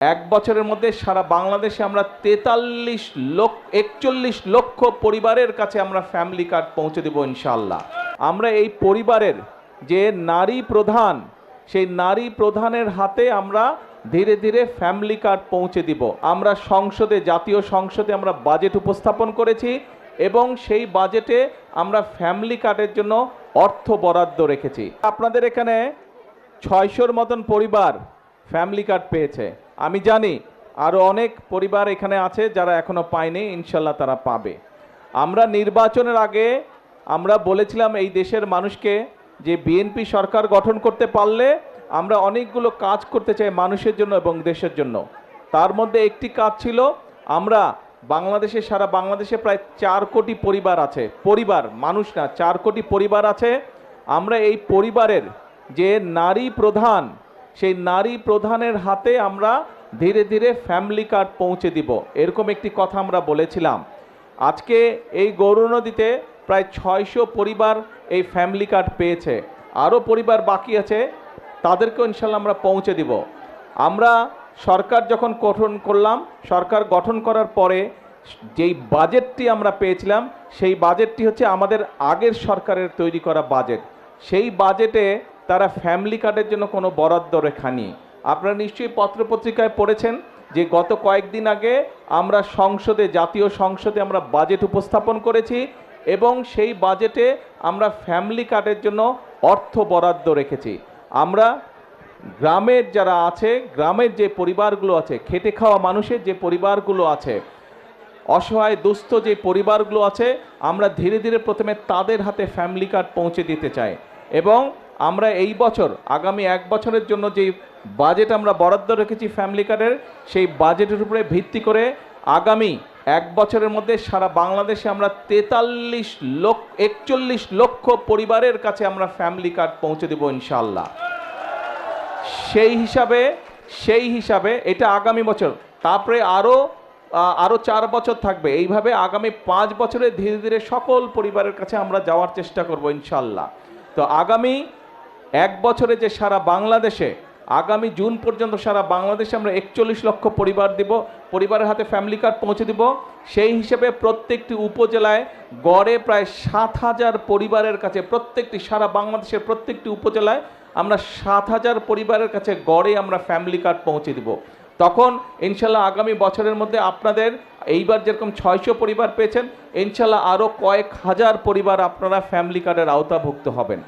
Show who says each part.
Speaker 1: এক বছরের মধ্যে সারা বাংলাদেশে আমরা 41 লক্ষ পরিবারের কাছে আমরা ফ্যামিলি কার্ড পৌঁছে দেব ইনশাআল্লাহ। আমরা এই পরিবারের যে নারী প্রধান, সেই নারী প্রধানের হাতে আমরা ধীরে ধীরে ফ্যামিলি কার্ড পৌঁছে দিব। আমরা সংসদে, জাতীয় সংসদে আমরা বাজেট উপস্থাপন করেছি এবং সেই বাজেটে আমরা ফ্যামিলি কার্ডের জন্য অর্থ বরাদ্দ রেখেছি। আপনাদের এখানে 600-র মতন পরিবার ফ্যামিলি কার্ড পেয়েছে। আমি জানি আরও অনেক পরিবার এখানে আছে যারা এখনো পায়নি, ইনশাল্লাহ তারা পাবে। আমরা নির্বাচনের আগে আমরা বলেছিলাম এই দেশের মানুষকে যে বিএনপি সরকার গঠন করতে পারলে আমরা অনেকগুলো কাজ করতে চাই মানুষের জন্য এবং দেশের জন্য। তার মধ্যে একটি কাজ ছিল, আমরা বাংলাদেশে, সারা বাংলাদেশে প্রায় 4 কোটি পরিবার আছে, পরিবার মানুষ না, 4 কোটি পরিবার আছে। আমরা এই পরিবারের যে নারী প্রধান, সেই নারী প্রধানের হাতে আমরা ধীরে ধীরে ফ্যামিলি কার্ড পৌঁছে দিব, এরকম একটি কথা আমরা বলেছিলাম। আজকে এই গৌরনদীতে প্রায় 600 পরিবার এই ফ্যামিলি কার্ড পেয়েছে। আরও পরিবার বাকি আছে, তাদেরকেও ইনশাল্লাহ আমরা পৌঁছে দিব। আমরা সরকার যখন গঠন করলাম, সরকার গঠন করার পরে যেই বাজেটটি আমরা পেয়েছিলাম, সেই বাজেটটি হচ্ছে আমাদের আগের সরকারের তৈরি করা বাজেট। সেই বাজেটে তারা ফ্যামিলি কার্ডের জন্য কোনো বরাদ্দ রেখানি। আপনারা নিশ্চয়ই পত্রপত্রিকায় পড়েছেন যে গত কয়েকদিন আগে আমরা সংসদে, জাতীয় সংসদে আমরা বাজেট উপস্থাপন করেছি এবং সেই বাজেটে আমরা ফ্যামিলি কার্ডের জন্য অর্থ বরাদ্দ রেখেছি। আমরা গ্রামের যারা আছে, গ্রামের যে পরিবারগুলো আছে, খেটে খাওয়া মানুষের যে পরিবারগুলো আছে, অসহায় দুস্থ যে পরিবারগুলো আছে, আমরা ধীরে ধীরে প্রথমে তাদের হাতে ফ্যামিলি কার্ড পৌঁছে দিতে চাই। এবং আমরা এই বছর, আগামী 1 বছরের জন্য যে বাজেট আমরা বরাদ্দ রেখেছি ফ্যামিলি কার্ডের, সেই বাজেটের উপরে ভিত্তি করে আগামী 1 বছরের মধ্যে সারা বাংলাদেশে আমরা 41 লক্ষ পরিবারের কাছে আমরা ফ্যামিলি কার্ড পৌঁছে দেব ইনশাআল্লাহ। সেই হিসাবে এটা আগামী বছর, তারপরে আরও 4 বছর থাকবে। এইভাবে আগামী 5 বছরে ধীরে ধীরে সকল পরিবারের কাছে আমরা যাওয়ার চেষ্টা করব ইনশাআল্লাহ। তো আগামী 1 বছরে যে সারা বাংলাদেশে, আগামী জুন পর্যন্ত সারা বাংলাদেশে আমরা 41 লক্ষ পরিবার দিব, পরিবারের হাতে ফ্যামিলি কার্ড পৌঁছে দিব। সেই হিসেবে প্রত্যেকটি উপজেলায় গড়ে প্রায় 7,000 পরিবারের কাছে, প্রত্যেকটি, সারা বাংলাদেশের প্রত্যেকটি উপজেলায় আমরা 7,000 পরিবারের কাছে গড়ে আমরা ফ্যামিলি কার্ড পৌঁছে দিব। তখন ইনশাল্লাহ আগামী বছরের মধ্যে আপনাদের এইবার যেরকম 600 পরিবার পেয়েছেন, ইনশাল্লাহ আরও কয়েক হাজার পরিবার আপনারা ফ্যামিলি কার্ডের আওতাভুক্ত হবেন।